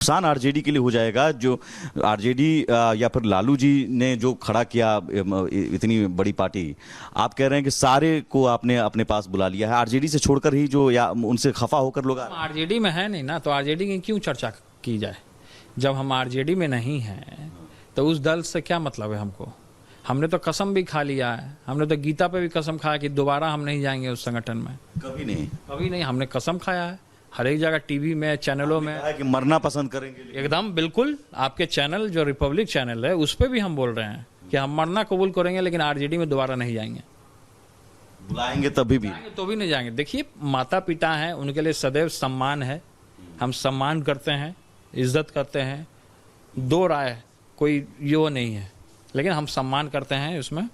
नुकसान आरजेडी के लिए हो जाएगा, जो आरजेडी या फिर लालू जी ने जो खड़ा किया इतनी बड़ी पार्टी, आप कह रहे हैं कि सारे को आपने अपने पास बुला लिया है, आरजेडी से छोड़कर ही जो या उनसे खफा होकर लोग आरजेडी में है नहीं ना, तो आरजेडी की क्यों चर्चा की जाए? जब हम आरजेडी में नहीं हैं तो उस दल से क्या मतलब है हमको? हमने तो कसम भी खा लिया है, हमने तो गीता पे भी कसम खाया कि दोबारा हम नहीं जाएंगे उस संगठन में। कभी नहीं, कभी नहीं, हमने कसम खाया है हर एक जगह, टीवी में, चैनलों में कि मरना पसंद करेंगे। एकदम बिल्कुल, आपके चैनल जो रिपब्लिक चैनल है उस पर भी हम बोल रहे हैं कि हम मरना कबूल करेंगे लेकिन आरजेडी में दोबारा नहीं जाएंगे। बुलाएंगे तभी भी तो भी नहीं जाएंगे। देखिए, माता पिता हैं, उनके लिए सदैव सम्मान है, हम सम्मान करते हैं, इज्जत करते हैं, दो राय कोई यो नहीं है, लेकिन हम सम्मान करते हैं उसमें।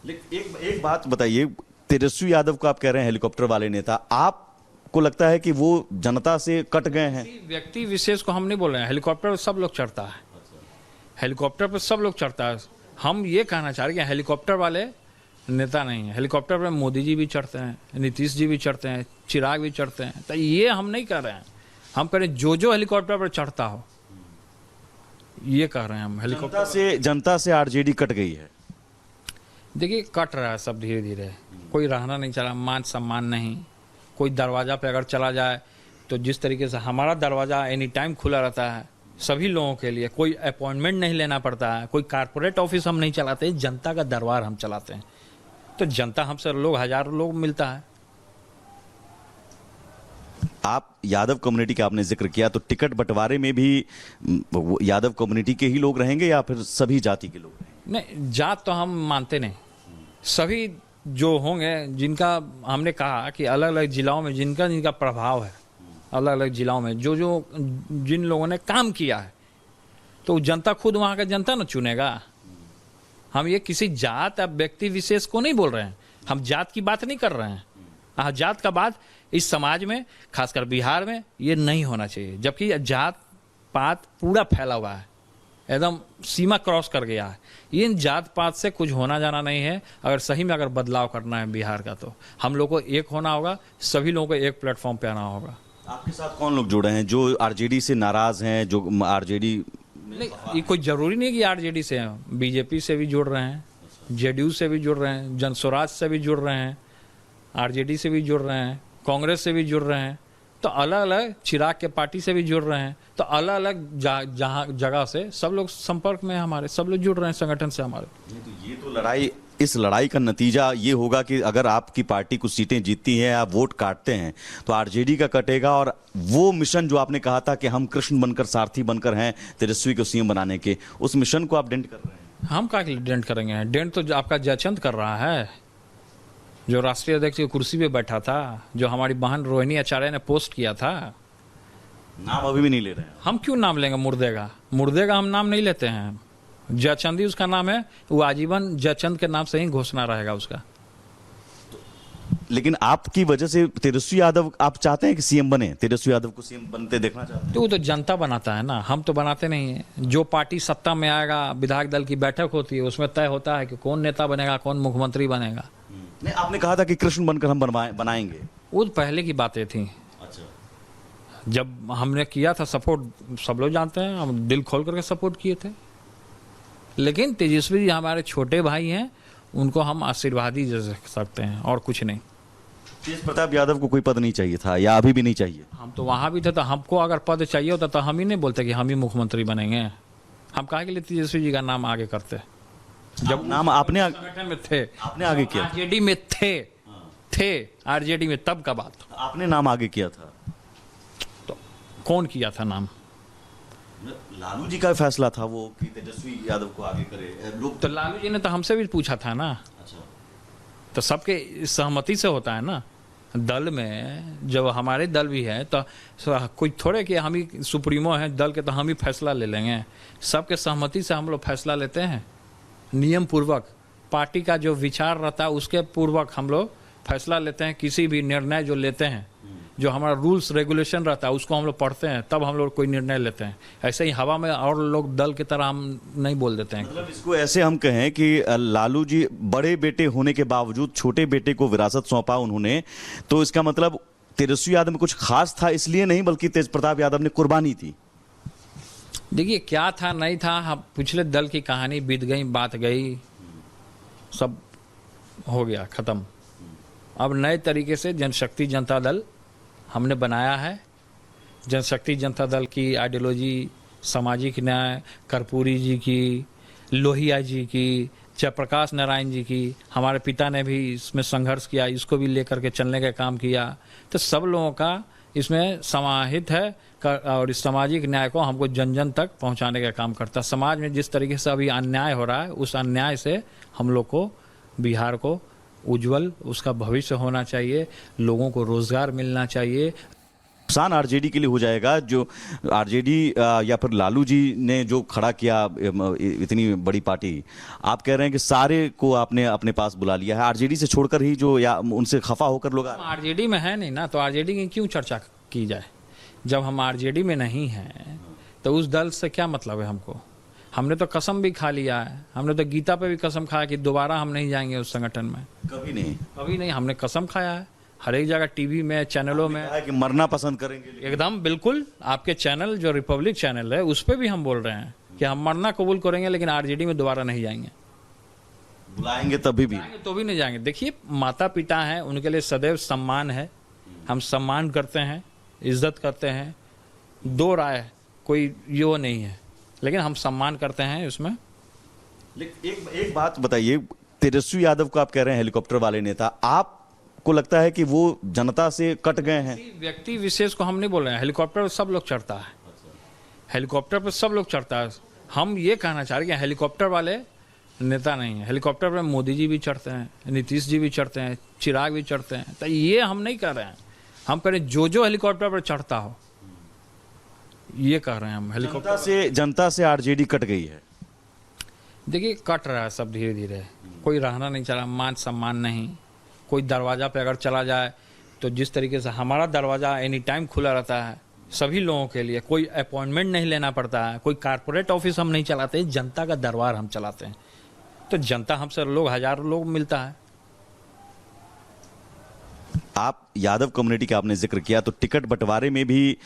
लेकिन एक बात बताइए, तेजस्वी यादव को आप कह रहे हैं हेलीकॉप्टर वाले नेता, आपको लगता है कि वो जनता से कट गए हैं? व्यक्ति विशेष को हम नहीं बोल रहे हैं, हेलीकॉप्टर पर सब लोग चढ़ता है, हेलीकॉप्टर पर सब लोग चढ़ता है। हम ये कहना चाह रहे हैं कि हेलीकॉप्टर वाले नेता नहीं है, हेलीकॉप्टर पर मोदी जी भी चढ़ते हैं, नीतीश जी भी चढ़ते हैं, चिराग भी चढ़ते हैं, तो ये हम नहीं कह रहे हैं। हम कह रहे हैं जो हेलीकॉप्टर पर चढ़ता हो, ये कह रहे हैं हम। हेलीकॉप्टर जनता से आरजेडी कट गई है। देखिए, कट रहा है सब धीरे धीरे, कोई रहना नहीं चला, मान सम्मान नहीं। कोई दरवाज़ा पे अगर चला जाए तो जिस तरीके से हमारा दरवाज़ा एनी टाइम खुला रहता है सभी लोगों के लिए, कोई अपॉइंटमेंट नहीं लेना पड़ता है, कोई कारपोरेट ऑफिस हम नहीं चलाते, जनता का दरबार हम चलाते हैं, तो जनता हमसे लोग, हजारों लोग मिलता है। आप यादव कम्युनिटी का आपने जिक्र किया, तो टिकट बंटवारे में भी यादव कम्युनिटी के ही लोग रहेंगे या फिर सभी जाति के लोग रहेंगे? नहीं, जात तो हम मानते नहीं, सभी जो होंगे, जिनका हमने कहा कि अलग अलग जिलाओं में जिनका जिनका प्रभाव है, अलग अलग जिलाओं में जो जो जिन लोगों ने काम किया है, तो जनता खुद वहाँ का जनता न चुनेगा। हम ये किसी जात या व्यक्ति विशेष को नहीं बोल रहे हैं, हम जात की बात नहीं कर रहे हैं। जात का बात इस समाज में, खासकर बिहार में, ये नहीं होना चाहिए, जबकि जात पात पूरा फैला हुआ है, एकदम सीमा क्रॉस कर गया है। इन जात पात से कुछ होना जाना नहीं है। अगर सही में अगर बदलाव करना है बिहार का, तो हम लोग को एक होना होगा, सभी लोगों को एक प्लेटफॉर्म पे आना होगा। आपके साथ कौन लोग जुड़े हैं जो आरजेडी से नाराज हैं, जो आरजेडी नहीं, ये कोई जरूरी नहीं कि आरजेडी से हैं, बीजेपी से भी जुड़ रहे हैं, जेडीयू से भी जुड़ रहे हैं, जनस्वराज से भी जुड़ रहे हैं, आरजेडी से भी जुड़ रहे हैं, कांग्रेस से भी जुड़ रहे हैं, तो अलग अलग, चिराग के पार्टी से भी जुड़ रहे हैं, तो अलग अलग जहाँ जगह से सब लोग संपर्क में, हमारे सब लोग जुड़ रहे हैं संगठन से हमारे। ये तो लड़ाई, इस लड़ाई का नतीजा ये होगा कि अगर आपकी पार्टी कुछ सीटें जीतती हैं, आप वोट काटते हैं, तो आरजेडी का कटेगा, और वो मिशन जो आपने कहा था कि हम कृष्ण बनकर, सारथी बनकर हैं तेजस्वी को सीएम बनाने के, उस मिशन को आप डेंट कर रहे हैं। हम क्या डेंट करेंगे? डेंट तो आपका जयचंद कर रहा है, जो राष्ट्रीय अध्यक्ष की कुर्सी पे बैठा था, जो हमारी बहन रोहिणी आचार्य ने पोस्ट किया था। नाम अभी भी नहीं ले रहे हैं। हम क्यों नाम लेंगे? मुर्दे का हम नाम नहीं लेते हैं, जयचंद ही उसका नाम है, वो आजीवन जयचंद के नाम से ही घोषणा रहेगा उसका। लेकिन आपकी वजह से तेजस्वी यादव, आप चाहते हैं कि सीएम बने, तेजस्वी यादव को सीएम बनते देखना चाहते हैं? तो वो तो जनता बनाता है ना, हम तो बनाते नहीं है। जो पार्टी सत्ता में आएगा, विधायक दल की बैठक होती है, उसमें तय होता है कि कौन नेता बनेगा, कौन मुख्यमंत्री बनेगा। नहीं, आपने कहा था कि कृष्ण बनकर हम बनाएंगे, वो पहले की बातें थी। अच्छा, जब हमने किया था सपोर्ट, सब लोग जानते हैं, हम दिल खोल करके सपोर्ट किए थे। लेकिन तेजस्वी जी हमारे छोटे भाई हैं, उनको हम आशीर्वाद ही दे सकते हैं और कुछ नहीं। तेज प्रताप यादव को कोई पद नहीं चाहिए था या अभी भी नहीं चाहिए? हम तो वहाँ भी थे, तो हमको अगर पद चाहिए होता तो हम ही नहीं बोलते कि हम ही मुख्यमंत्री बनेंगे। हम काहे के लिए तेजस्वी जी का नाम आगे करते? जब नाम आपने संगठन में थे, आपने आगे किया, आरजेडी में थे आरजेडी में, तब का बात। आपने नाम आगे किया था, तो कौन किया था नाम? लालू जी का फैसला था वो कि तेजस्वी यादव को आगे करे लोग। तो लालू जी ने तो हमसे भी पूछा था ना। अच्छा, तो सबके सहमति से होता है ना। दल में जब हमारे दल भी है तो कोई थोड़े कि हम ही सुप्रीमो हैं दल के, तो हम ही फैसला ले लेंगे। सबके सहमति से हम लोग फैसला लेते हैं, नियम पूर्वक, पार्टी का जो विचार रहता है उसके पूर्वक हम लोग फैसला लेते हैं। किसी भी निर्णय जो लेते हैं, जो हमारा रूल्स रेगुलेशन रहता है, उसको हम लोग पढ़ते हैं, तब हम लोग कोई निर्णय लेते हैं। ऐसे ही हवा में और लोग दल की तरह हम नहीं बोल देते हैं। मतलब इसको ऐसे हम कहें कि लालू जी बड़े बेटे होने के बावजूद छोटे बेटे को विरासत सौंपा उन्होंने, तो इसका मतलब तेजस्वी यादव में कुछ खास था इसलिए नहीं, बल्कि तेज प्रताप यादव ने कुर्बानी थी। देखिए क्या था नहीं था, हम पिछले दल की कहानी बीत गई, बात गई, सब हो गया खत्म। अब नए तरीके से जनशक्ति जनता दल हमने बनाया है। जनशक्ति जनता दल की आइडियोलॉजी सामाजिक न्याय, कर्पूरी जी की, लोहिया जी की, जयप्रकाश नारायण जी की, हमारे पिता ने भी इसमें संघर्ष किया, इसको भी लेकर के चलने का काम किया। तो सब लोगों का इसमें समाहित है और इस सामाजिक न्याय को हमको जन जन तक पहुंचाने का काम करता है। समाज में जिस तरीके से अभी अन्याय हो रहा है, उस अन्याय से हम लोग को, बिहार को उज्जवल उसका भविष्य होना चाहिए, लोगों को रोजगार मिलना चाहिए। नुकसान आरजेडी के लिए हो जाएगा जो आरजेडी या फिर लालू जी ने जो खड़ा किया इतनी बड़ी पार्टी, आप कह रहे हैं कि सारे को आपने अपने पास बुला लिया है, आरजेडी से छोड़कर ही जो या उनसे खफा होकर लोग आरजेडी में है नहीं ना, तो आरजेडी की क्यों चर्चा की जाए? जब हम आरजेडी में नहीं हैं तो उस दल से क्या मतलब है हमको? हमने तो कसम भी खा लिया है, हमने तो गीता पे भी कसम खाया कि दोबारा हम नहीं जाएंगे उस संगठन में। कभी नहीं हमने कसम खाया है, हर एक जगह टीवी में, चैनलों में कि मरना पसंद करेंगे। एकदम बिल्कुल, आपके चैनल जो रिपब्लिक चैनल है उस पर भी हम बोल रहे हैं कि हम मरना कबूल करेंगे लेकिन आरजेडी में दोबारा नहीं जाएंगे। बुलाएंगे तभी भी तो भी नहीं जाएंगे। देखिए माता पिता हैं, उनके लिए सदैव सम्मान है, हम सम्मान करते हैं, इज्जत करते हैं, दो राय कोई यो नहीं है, लेकिन हम सम्मान करते हैं उसमें। एक बात बताइए, तेजस्वी यादव को आप कह रहे हैं हेलीकॉप्टर वाले नेता, आपको लगता है कि वो जनता से कट गए हैं? व्यक्ति विशेष को हम नहीं बोल रहे हैं, हेलीकॉप्टर पर सब लोग चढ़ता है, हेलीकॉप्टर पर सब लोग चढ़ता है। हम ये कहना चाह रहे हैं कि हेलीकॉप्टर वाले नेता नहीं है, हेलीकॉप्टर पर मोदी जी भी चढ़ते हैं, नीतीश जी भी चढ़ते हैं, चिराग भी चढ़ते हैं। तो ये हम नहीं कह रहे हैं, हम कह रहे हैं जो हेलीकॉप्टर पर चढ़ता हो, ये कह रहे हैं हम। हेलीकॉप्टर जनता से आरजेडी कट गई है। देखिए कट रहा है सब धीरे धीरे, कोई रहना नहीं चला, मान सम्मान नहीं। कोई दरवाजा पे अगर चला जाए तो जिस तरीके से हमारा दरवाजा एनी टाइम खुला रहता है सभी लोगों के लिए, कोई अपॉइंटमेंट नहीं लेना पड़ता है, कोई कारपोरेट ऑफिस हम नहीं चलाते, जनता का दरबार हम चलाते हैं। तो जनता हमसे लोग, हजारों लोग मिलता है। आप यादव कम्युनिटी का आपने जिक्र किया, तो टिकट बंटवारे में भी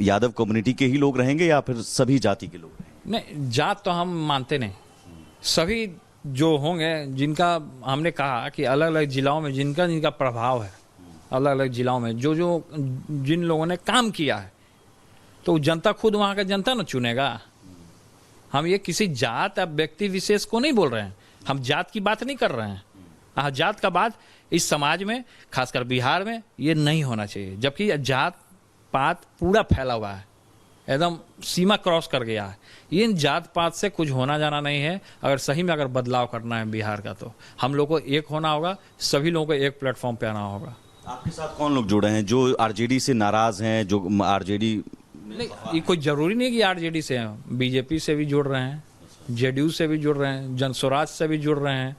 यादव कम्युनिटी के ही लोग रहेंगे या फिर सभी जाति के लोग रहेंगे? नहीं, जात तो हम मानते नहीं, सभी जो होंगे जिनका हमने कहा कि अलग अलग जिलाओं में जिनका जिनका प्रभाव है, अलग अलग जिलाओं में जो जिन लोगों ने काम किया है, तो जनता खुद वहाँ का जनता न चुनेगा। हम ये किसी जात या व्यक्ति विशेष को नहीं बोल रहे हैं, हम जात की बात नहीं कर रहे हैं। जात का बात इस समाज में, खासकर बिहार में, ये नहीं होना चाहिए, जबकि जात पात पूरा फैला हुआ है, एकदम सीमा क्रॉस कर गया है। इन जात पात से कुछ होना जाना नहीं है। अगर सही में अगर बदलाव करना है बिहार का, तो हम लोग को एक होना होगा, सभी लोगों को एक प्लेटफॉर्म पे आना होगा। आपके साथ कौन लोग जुड़े हैं जो आरजेडी से नाराज हैं, जो आरजेडी? नहीं, ये कोई जरूरी नहीं कि आरजेडी से हैं, बीजेपी से भी जुड़ रहे हैं, जेडीयू से भी जुड़ रहे हैं, जनस्वराज से भी जुड़ रहे हैं,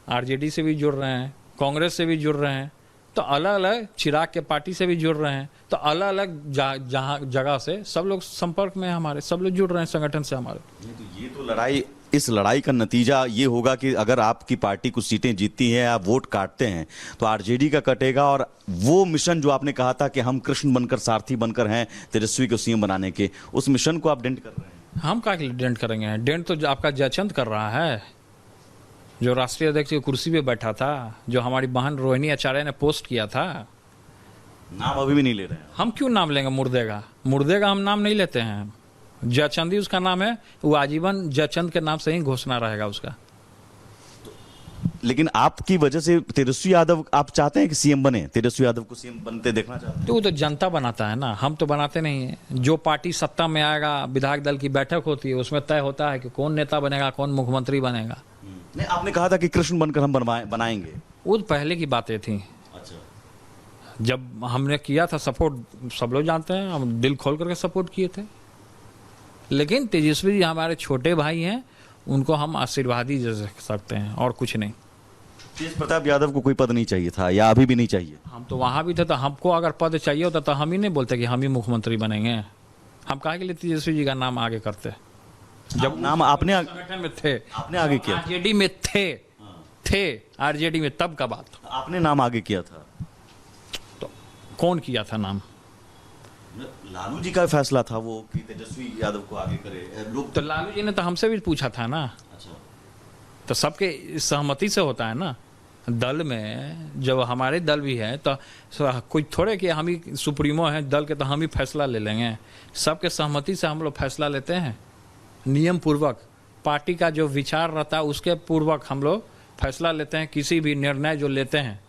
आरजेडी से भी जुड़ रहे हैं, कांग्रेस से भी जुड़ रहे हैं, तो अलग अलग, चिराग के पार्टी से भी जुड़ रहे हैं, तो अलग अलग जहाँ जगह से सब लोग संपर्क में हमारे, सब लोग जुड़ रहे हैं संगठन से हमारे। ये तो लड़ाई, इस लड़ाई का नतीजा ये होगा कि अगर आपकी पार्टी कुछ सीटें जीतती हैं, आप वोट काटते हैं, तो आरजेडी का कटेगा, और वो मिशन जो आपने कहा था कि हम कृष्ण बनकर सारथी बनकर हैं तेजस्वी को सीएम बनाने के, उस मिशन को आप डेंट कर रहे हैं। हम क्या डेंट करेंगे? डेंट तो आपका जयचंद कर रहा है, जो राष्ट्रीय अध्यक्ष की कुर्सी पे बैठा था, जो हमारी बहन रोहिणी आचार्य ने पोस्ट किया था। नाम अभी भी नहीं ले रहे हैं। हम क्यों नाम लेंगे? मुर्दे का हम नाम नहीं लेते हैं, जयचंद ही उसका नाम है, वो आजीवन जयचंद के नाम से ही घोषणा रहेगा उसका। लेकिन आपकी वजह से तेजस्वी यादव, आप चाहते हैं कि सीएम बने, तेजस्वी यादव को सीएम बनते देखना चाहते हैं? तो वो तो जनता बनाता है ना, हम तो बनाते नहीं है। जो पार्टी सत्ता में आएगा, विधायक दल की बैठक होती है, उसमें तय होता है कि कौन नेता बनेगा, कौन मुख्यमंत्री बनेगा। नहीं, आपने कहा था कि कृष्ण बनकर हम बनाएंगे, वो पहले की बातें थी। अच्छा, जब हमने किया था सपोर्ट, सब लोग जानते हैं, हम दिल खोल करके सपोर्ट किए थे। लेकिन तेजस्वी जी हमारे छोटे भाई हैं, उनको हम आशीर्वाद ही दे सकते हैं और कुछ नहीं। तेज प्रताप यादव को कोई पद नहीं चाहिए था या अभी भी नहीं चाहिए? हम तो वहां भी थे, तो हमको अगर पद चाहिए होता तो हम ही नहीं बोलते कि हम ही मुख्यमंत्री बनेंगे। हम काहे के लिए तेजस्वी जी का नाम आगे करते? जब नाम आपने संगठन में थे, आपने आगे किया, आरजेडी में थे आरजेडी में, तब का बात। आपने नाम आगे किया था, तो कौन किया था नाम? लालू जी का फैसला था वो कि तेजस्वी यादव को आगे करे लोग। तो लालू जी ने तो हमसे भी पूछा था ना, अच्छा, तो सबके सहमति से होता है ना। दल में जब हमारे दल भी है तो कोई थोड़े कि हम ही सुप्रीमो हैं दल के तो हम ही फैसला ले लेंगे। सबके सहमति से हम लोग फैसला लेते हैं, नियम पूर्वक पार्टी का जो विचार रहता है उसके पूर्वक हम लोग फैसला लेते हैं। किसी भी निर्णय जो लेते हैं,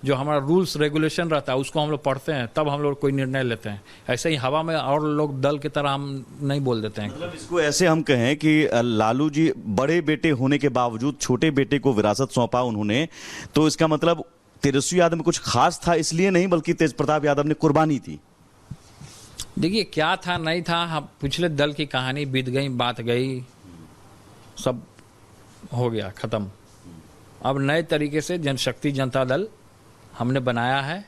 जो हमारा रूल्स रेगुलेशन रहता है उसको हम लोग पढ़ते हैं, तब हम लोग कोई निर्णय लेते हैं। ऐसे ही हवा में और लोग दल की तरह हम नहीं बोल देते हैं। मतलब इसको ऐसे हम कहें कि लालू जी बड़े बेटे होने के बावजूद छोटे बेटे को विरासत सौंपा उन्होंने, तो इसका मतलब तेजस्वी यादव में कुछ खास था इसलिए नहीं, बल्कि तेज प्रताप यादव ने कुर्बानी थी। देखिए क्या था नहीं था, हम पिछले दल की कहानी बीत गई, बात गई, सब हो गया खत्म। अब नए तरीके से जनशक्ति जनता दल हमने बनाया है।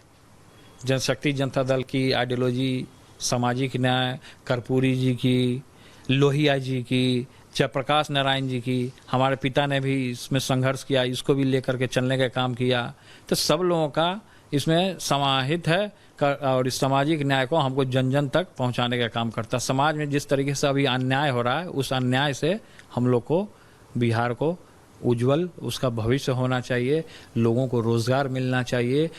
जनशक्ति जनता दल की आइडियोलॉजी सामाजिक न्याय कर्पूरी जी की, लोहिया जी की, जयप्रकाश नारायण जी की, हमारे पिता ने भी इसमें संघर्ष किया, इसको भी लेकर के चलने का काम किया। तो सब लोगों का इसमें समाहित है और इस सामाजिक न्याय को हमको जन जन तक पहुंचाने का काम करता है। समाज में जिस तरीके से अभी अन्याय हो रहा है, उस अन्याय से हम लोग को, बिहार को उज्जवल उसका भविष्य होना चाहिए, लोगों को रोजगार मिलना चाहिए,